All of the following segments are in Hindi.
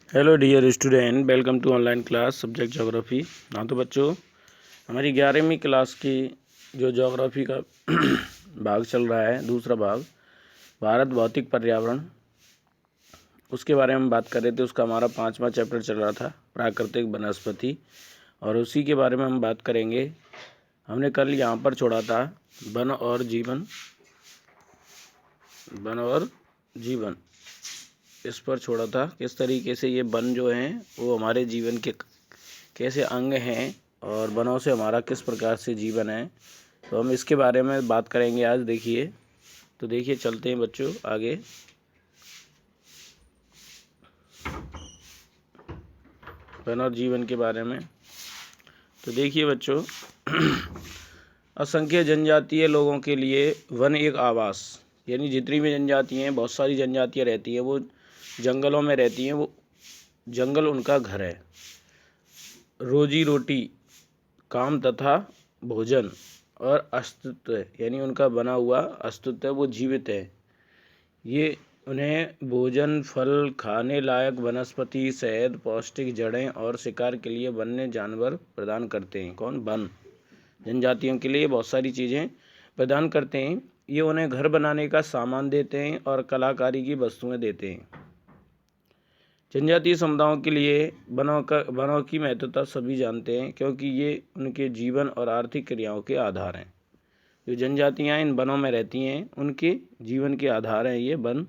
Hello dear student, welcome to online class subject geography. हाँ तो बच्चों, हमारी 11वीं क्लास की जो ज्योग्राफी का भाग चल रहा है, दूसरा भाग भारत भौतिक पर्यावरण, उसके बारे में बात कर रहे थे। उसका हमारा 5वां चैप्टर चल रहा था, प्राकृतिक वनस्पति, और उसी के बारे में हम बात करेंगे। हमने कल यहाँ पर छोड़ा था वन और जीवन, इस पर छोड़ा था। किस तरीके से ये वन जो हैं वो हमारे जीवन के कैसे अंग हैं और वनों से हमारा किस प्रकार से जीवन है, तो हम इसके बारे में बात करेंगे आज। देखिए चलते हैं बच्चों आगे। वन और जीवन के बारे में तो देखिए बच्चों, असंख्य जनजातीय लोगों के लिए वन एक आवास, यानी जितनी भी जनजातियाँ हैं, बहुत सारी जनजातियाँ रहती हैं, वो जंगलों में रहती हैं, वो जंगल उनका घर है। रोजी रोटी, काम तथा भोजन और अस्तित्व, यानी उनका बना हुआ अस्तित्व, वो जीवित है। ये उन्हें भोजन, फल, खाने लायक वनस्पति, शहद, पौष्टिक जड़ें और शिकार के लिए वन्य जानवर प्रदान करते हैं। कौन? वन। जनजातियों के लिए बहुत सारी चीज़ें प्रदान करते हैं। ये उन्हें घर बनाने का सामान देते हैं और कलाकारी की वस्तुएं देते हैं। जनजातीय समुदायों के लिए वनों की महत्वता सभी जानते हैं, क्योंकि ये उनके जीवन और आर्थिक क्रियाओं के आधार हैं। जो जनजातियां इन वनों में रहती हैं, उनके जीवन के आधार हैं ये वन।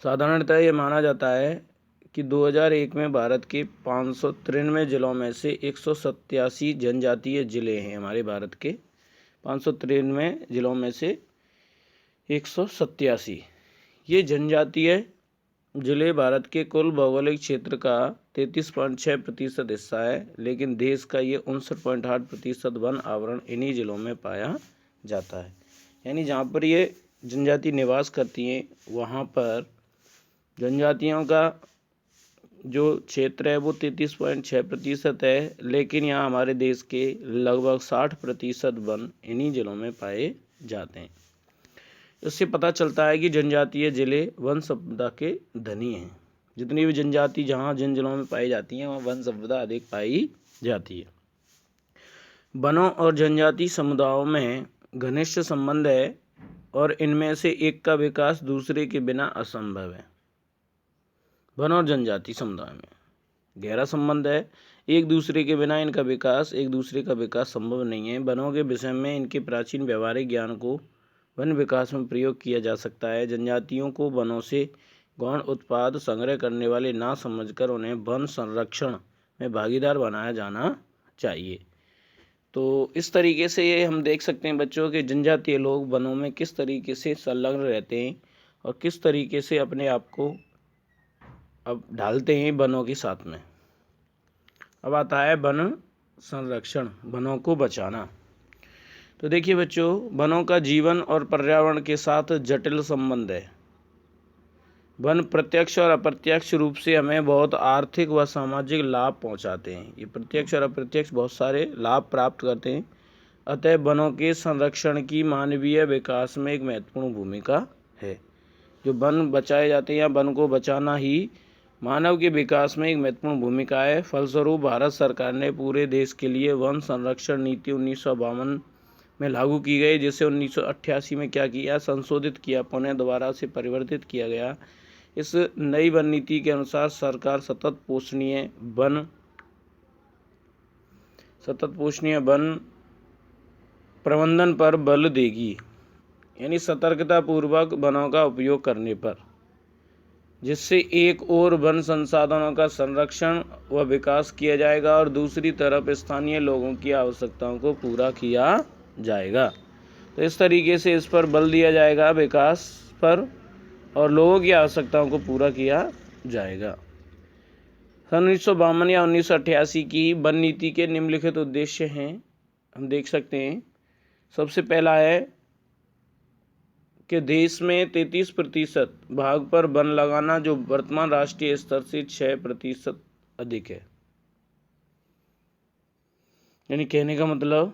साधारणतः ये माना जाता है कि 2001 में भारत के 593 जिलों में से 187 जनजातीय जिले हैं। हमारे भारत के 593 जिलों में से 187 ये जनजातीय जिले भारत के कुल भौगोलिक क्षेत्र का 33.6% हिस्सा है, लेकिन देश का ये 59.8% वन आवरण इन्हीं जिलों में पाया जाता है। यानी जहाँ पर ये जनजाति निवास करती हैं, वहाँ पर जनजातियों का जो क्षेत्र है वो 33.6% है, लेकिन यहाँ हमारे देश के लगभग 60% वन इन्हीं जिलों में पाए जाते हैं। इससे पता चलता है कि जनजातीय जिले वन संपदा के धनी हैं। जितनी भी जनजाति जहाँ जिन जिलों में पाई जाती हैं, वहाँ वन संपदा अधिक पाई जाती है। वनों और जनजाति समुदायों में घनिष्ठ संबंध है और इनमें से एक का विकास दूसरे के बिना असंभव है। वन और जनजाति समुदाय में गहरा संबंध है, एक दूसरे के बिना एक दूसरे का विकास संभव नहीं है। वनों के विषय में इनके प्राचीन व्यवहारिक ज्ञान को वन विकास में प्रयोग किया जा सकता है। जनजातियों को वनों से गौण उत्पाद संग्रह करने वाले ना समझकर उन्हें वन संरक्षण में भागीदार बनाया जाना चाहिए। तो इस तरीके से ये हम देख सकते हैं बच्चों के जनजातीय लोग वनों में किस तरीके से संलग्न रहते हैं और किस तरीके से अपने आप को अब ढालते हैं वनों के साथ में। अब आता है वन संरक्षण, वनों को बचाना। तो देखिए बच्चों, वनों का जीवन और पर्यावरण के साथ जटिल संबंध है। वन प्रत्यक्ष और अप्रत्यक्ष रूप से हमें बहुत आर्थिक व सामाजिक लाभ पहुंचाते हैं। ये प्रत्यक्ष और अप्रत्यक्ष बहुत सारे लाभ प्राप्त करते हैं। अतः वनों के संरक्षण की मानवीय विकास में एक महत्वपूर्ण भूमिका है। जो वन बचाए जाते हैं या वन को बचाना ही मानव के विकास में एक महत्वपूर्ण भूमिका है। फलस्वरूप भारत सरकार ने पूरे देश के लिए वन संरक्षण नीति 1952 में लागू की गई, जिसे 1988 में क्या किया, संशोधित किया, पुनः दोबारा से परिवर्तित किया गया। इस नई वन नीति के अनुसार सरकार सतत पोषणीय वन प्रबंधन पर बल देगी, यानी सतर्कता पूर्वक वनों का उपयोग करने पर, जिससे एक ओर वन संसाधनों का संरक्षण व विकास किया जाएगा और दूसरी तरफ स्थानीय लोगों की आवश्यकताओं को पूरा किया जाएगा। तो इस तरीके से इस पर बल दिया जाएगा, विकास पर, और लोगों की आवश्यकताओं को पूरा किया जाएगा। सन 1952 या 1988 की वन नीति के निम्नलिखित उद्देश्य हैं, हम देख सकते हैं। सबसे पहला है कि देश में 33% भाग पर वन लगाना, जो वर्तमान राष्ट्रीय स्तर से 6% अधिक है। यानी कहने का मतलब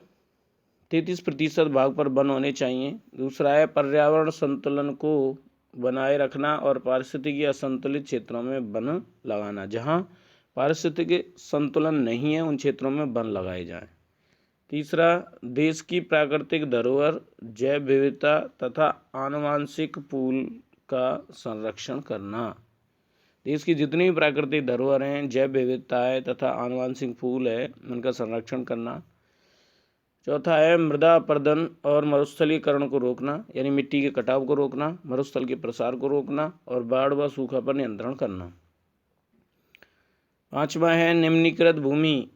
33% भाग पर वन होने चाहिए। दूसरा है पर्यावरण संतुलन को बनाए रखना और पारिस्थितिकी असंतुलित क्षेत्रों में वन लगाना। जहाँ पारिस्थितिकी संतुलन नहीं है उन क्षेत्रों में वन लगाए जाएं। तीसरा, देश की प्राकृतिक धरोहर, जैव विविधता तथा आनुवंशिक पूल का संरक्षण करना। देश की जितनी भी प्राकृतिक धरोहर हैं, जैव विविधता है तथा आनुवंशिक पूल है, उनका संरक्षण करना। चौथा है मृदा अपरदन और मरुस्थलीकरण को रोकना, यानी मिट्टी के कटाव को रोकना, मरुस्थल के प्रसार को रोकना और बाढ़ व सूखा पर नियंत्रण करना। पांचवा है निम्नीकृत भूमि,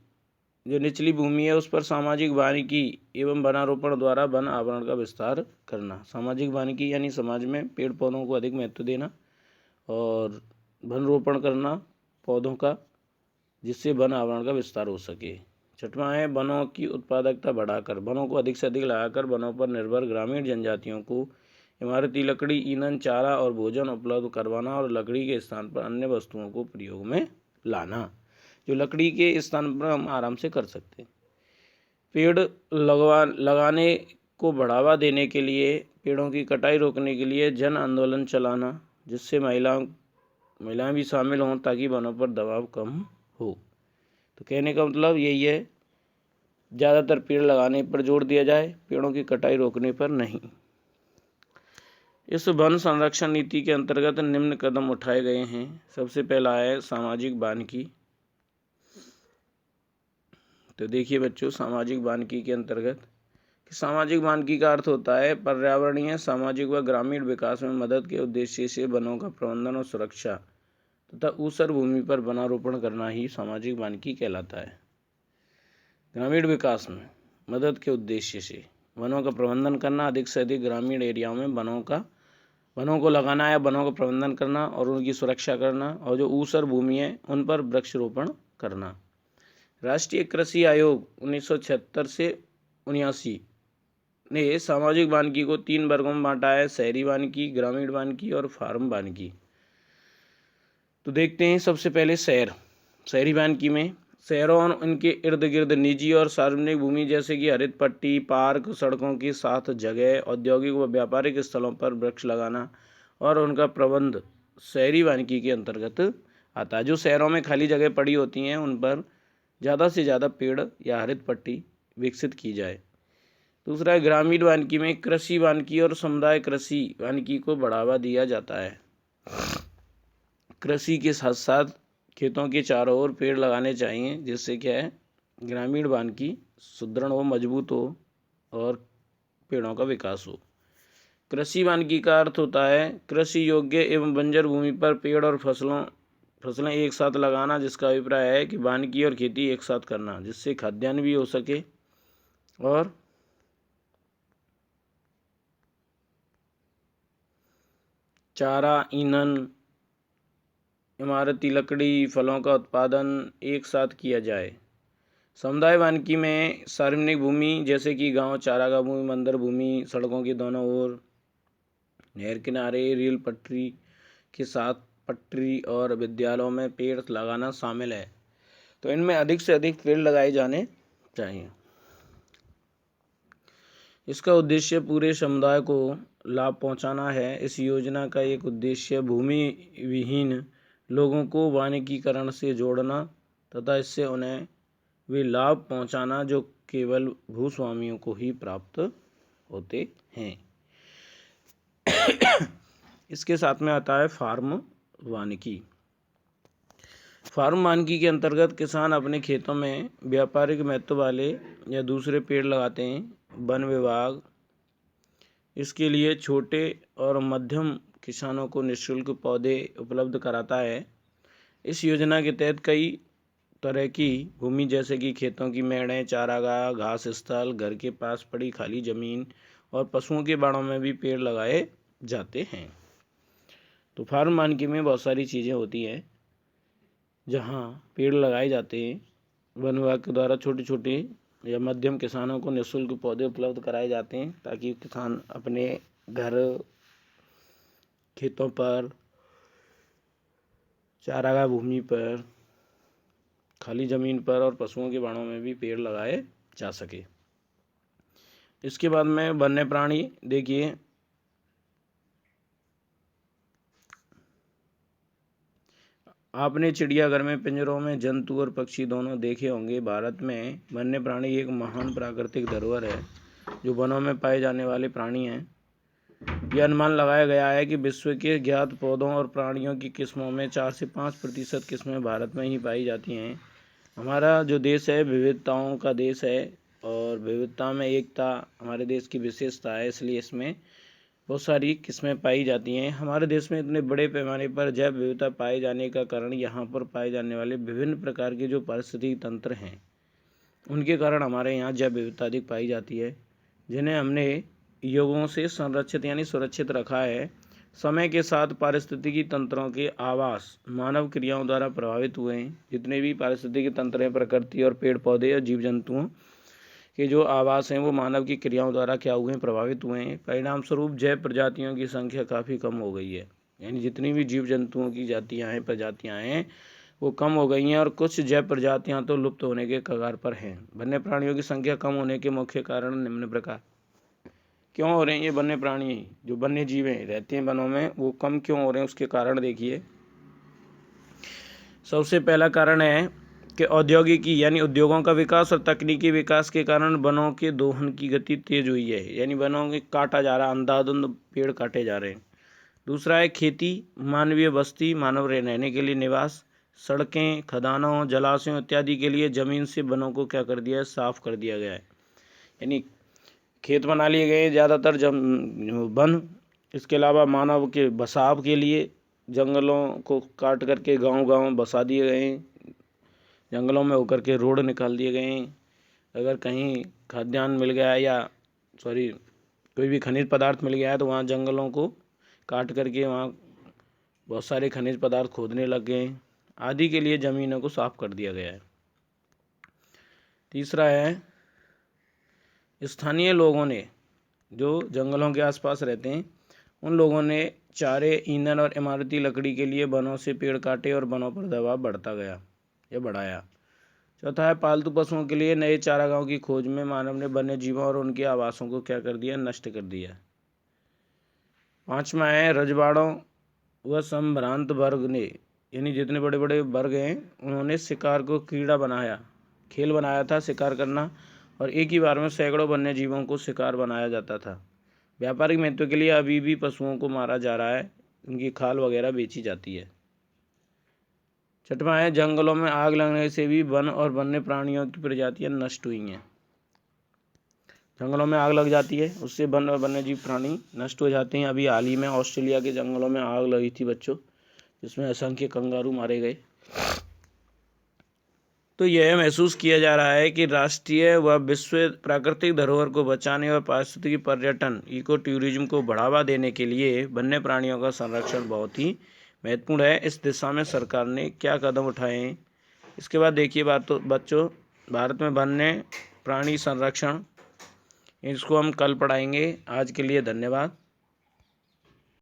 जो निचली भूमि है उस पर सामाजिक वानिकी एवं वनारोपण द्वारा वन आवरण का विस्तार करना। सामाजिक वानिकी यानी समाज में पेड़ पौधों को अधिक महत्व देना और वन रोपण करना पौधों का, जिससे वन आवरण का विस्तार हो सके। छठवां है वनों की उत्पादकता बढ़ाकर, वनों को अधिक से अधिक लगाकर वनों पर निर्भर ग्रामीण जनजातियों को इमारती लकड़ी, ईंधन, चारा और भोजन उपलब्ध करवाना और लकड़ी के स्थान पर अन्य वस्तुओं को प्रयोग में लाना, जो लकड़ी के स्थान पर हम आराम से कर सकते हैं। पेड़ लगाने को बढ़ावा देने के लिए, पेड़ों की कटाई रोकने के लिए जन आंदोलन चलाना, जिससे महिलाएं भी शामिल हों ताकि वनों पर दबाव कम हो। तो कहने का मतलब यही है, ज़्यादातर पेड़ लगाने पर जोर दिया जाए, पेड़ों की कटाई रोकने पर नहीं। इस वन संरक्षण नीति के अंतर्गत निम्न कदम उठाए गए हैं। सबसे पहला है सामाजिक वानिकी। तो देखिए बच्चों, सामाजिक वानिकी के अंतर्गत सामाजिक वानिकी का अर्थ होता है पर्यावरणीय, सामाजिक व ग्रामीण विकास में मदद के उद्देश्य से वनों का प्रबंधन और सुरक्षा तथा ऊसर भूमि पर वनारोपण करना ही सामाजिक वानिकी कहलाता है। ग्रामीण विकास में मदद के उद्देश्य से वनों का प्रबंधन करना, अधिक से अधिक ग्रामीण एरियाओं में वनों को लगाना या वनों का प्रबंधन करना और उनकी सुरक्षा करना, और जो ऊसर भूमि है उन पर वृक्षारोपण करना। राष्ट्रीय कृषि आयोग 1976 से 79 ने सामाजिक वानिकी को 3 वर्गों में बांटा है: शहरी वानिकी, ग्रामीण वानिकी और फार्म वानिकी। तो देखते हैं सबसे पहले शहरी वानिकी में शहरों और उनके इर्द गिर्द निजी और सार्वजनिक भूमि जैसे कि हरित पट्टी, पार्क, सड़कों के साथ जगह, औद्योगिक व व्यापारिक स्थलों पर वृक्ष लगाना और उनका प्रबंध शहरी वानिकी के अंतर्गत आता है। जो शहरों में खाली जगह पड़ी होती हैं उन पर ज़्यादा से ज़्यादा पेड़ या हरित पट्टी विकसित की जाए। दूसरा है ग्रामीण वानिकी में कृषि वानिकी और समुदाय कृषि वानिकी को बढ़ावा दिया जाता है। कृषि के साथ साथ खेतों के चारों ओर पेड़ लगाने चाहिए, जिससे क्या है ग्रामीण वानिकी सुदृढ़ हो, मजबूत हो और पेड़ों का विकास हो। कृषि वानिकी का अर्थ होता है कृषि योग्य एवं बंजर भूमि पर पेड़ और फसलें एक साथ लगाना, जिसका अभिप्राय है कि वानिकी और खेती एक साथ करना, जिससे खाद्यान्न भी हो सके और चारा, ईंधन, इमारती लकड़ी, फलों का उत्पादन एक साथ किया जाए। समुदाय वानिकी में सार्वजनिक भूमि जैसे कि गांव, चारागाह भूमि, मंदिर भूमि, सड़कों के दोनों ओर, नहर किनारे, रेल पटरी के साथ पटरी और विद्यालयों में पेड़ लगाना शामिल है। तो इनमें अधिक से अधिक पेड़ लगाए जाने चाहिए। इसका उद्देश्य पूरे समुदाय को लाभ पहुंचाना है। इस योजना का एक उद्देश्य भूमि विहीन लोगों को वानिकीकरण से जोड़ना तथा इससे उन्हें वे लाभ पहुंचाना जो केवल भूस्वामियों को ही प्राप्त होते हैं। इसके साथ में आता है फार्म वानिकी। फार्म वानिकी के अंतर्गत किसान अपने खेतों में व्यापारिक महत्व वाले या दूसरे पेड़ लगाते हैं। वन विभाग इसके लिए छोटे और मध्यम किसानों को निःशुल्क पौधे उपलब्ध कराता है। इस योजना के तहत कई तरह की भूमि जैसे कि खेतों की मेड़ें, चारागाह, घास स्थल, घर के पास पड़ी खाली जमीन और पशुओं के बाड़ों में भी पेड़ लगाए जाते हैं। तो फार्म वानिकी में बहुत सारी चीज़ें होती हैं जहाँ पेड़ लगाए जाते हैं। वन विभाग के द्वारा छोटे छोटे या मध्यम किसानों को निःशुल्क पौधे उपलब्ध कराए जाते हैं ताकि किसान अपने घर, खेतों पर, चारागाह भूमि पर, खाली ज़मीन पर और पशुओं के बाड़ों में भी पेड़ लगाए जा सके। इसके बाद में वन्य प्राणी देखिए, आपने चिड़ियाघर में पिंजरों में जंतु और पक्षी दोनों देखे होंगे। भारत में वन्य प्राणी एक महान प्राकृतिक धरोहर है जो वनों में पाए जाने वाले प्राणी हैं। यह अनुमान लगाया गया है कि विश्व के ज्ञात पौधों और प्राणियों की किस्मों में 4 से 5% किस्में भारत में ही पाई जाती हैं। हमारा जो देश है विविधताओं का देश है और विविधता में एकता हमारे देश की विशेषता है, इसलिए इसमें बहुत सारी किस्में पाई जाती हैं। हमारे देश में इतने बड़े पैमाने पर जैव विविधता पाए जाने का कारण यहाँ पर पाए जाने वाले विभिन्न प्रकार के जो पारिस्थितिकी तंत्र हैं उनके कारण हमारे यहाँ जैव विविधता अधिक पाई जाती है, जिन्हें हमने युगों से संरक्षित यानी सुरक्षित रखा है। समय के साथ पारिस्थितिकी तंत्रों के आवास मानव क्रियाओं द्वारा प्रभावित हुए हैं। जितने भी पारिस्थितिकी तंत्र हैं, प्रकृति और पेड़ पौधे और जीव जंतुओं के जो आवास हैं वो मानव की क्रियाओं द्वारा क्या हुए हैं, प्रभावित हुए हैं। परिणाम स्वरूप जैव प्रजातियों की संख्या काफ़ी कम हो गई है, यानी जितनी भी जीव जंतुओं की जातियाँ हैं, प्रजातियाँ हैं, वो कम हो गई हैं और कुछ जैव प्रजातियाँ तो लुप्त होने के कगार पर हैं। वन्य प्राणियों की संख्या कम होने के मुख्य कारण निम्न प्रकार क्यों हो रहे हैं। ये वन्य प्राणी जो वन्य जीव हैं रहते हैं वनों में, वो कम क्यों हो रहे हैं, उसके कारण देखिए। सबसे पहला कारण है कि औद्योगिकी यानी उद्योगों का विकास और तकनीकी विकास के कारण वनों के दोहन की गति तेज हुई है, यानी वनों के काटा जा रहा, अंधाधुंध पेड़ काटे जा रहे हैं। दूसरा है खेती, मानवीय बस्ती, मानव रहने के लिए निवास, सड़कें, खदानों, जलाशयों इत्यादि के लिए जमीन से वनों को क्या कर दिया है, साफ कर दिया गया है, यानी खेत बना लिए गए ज़्यादातर वन। इसके अलावा मानव के बसाव के लिए जंगलों को काट करके गांव बसा दिए गए हैं, जंगलों में होकर के रोड निकाल दिए गए हैं। अगर कहीं खाद्यान्न मिल गया है या कोई भी खनिज पदार्थ मिल गया है तो वहाँ जंगलों को काट करके वहाँ बहुत सारे खनिज पदार्थ खोदने लग गए हैं, आदि के लिए ज़मीनों को साफ कर दिया गया है। तीसरा है स्थानीय लोगों ने, जो जंगलों के आसपास रहते हैं, उन लोगों ने चारे, ईंधन और इमारती लकड़ी के लिए वनों से पेड़ काटे और वनों पर दबाव बढ़ता गया या बढ़ाया। चौथा है पालतू पशुओं के लिए नए चारागाहों की खोज में मानव ने वन्य जीवों और उनके आवासों को क्या कर दिया, नष्ट कर दिया। पांचवा है रजवाड़ों व संभ्रांत वर्ग ने, यानी जितने बड़े बड़े वर्ग हैं उन्होंने शिकार को क्रीड़ा बनाया, खेल बनाया था शिकार करना, और एक ही बार में सैकड़ों वन्य जीवों को शिकार बनाया जाता था। व्यापारिक महत्व के लिए अभी भी पशुओं को मारा जा रहा है, उनकी खाल वगैरह बेची जाती है। छठवां है जंगलों में आग लगने से भी वन और वन्य प्राणियों की प्रजातियां नष्ट हुई हैं। जंगलों में आग लग जाती है, उससे वन और वन्य जीव प्राणी नष्ट हो जाते हैं। अभी हाल ही में ऑस्ट्रेलिया के जंगलों में आग लगी थी बच्चों, जिसमें असंख्य कंगारू मारे गए। तो यह महसूस किया जा रहा है कि राष्ट्रीय व विश्व प्राकृतिक धरोहर को बचाने और पारिस्थितिकी पर्यटन इको टूरिज्म को बढ़ावा देने के लिए वन्य प्राणियों का संरक्षण बहुत ही महत्वपूर्ण है। इस दिशा में सरकार ने क्या कदम उठाए हैं, इसके बाद देखिए बच्चों, भारत में वन्य प्राणी संरक्षण, इसको हम कल पढ़ाएंगे। आज के लिए धन्यवाद।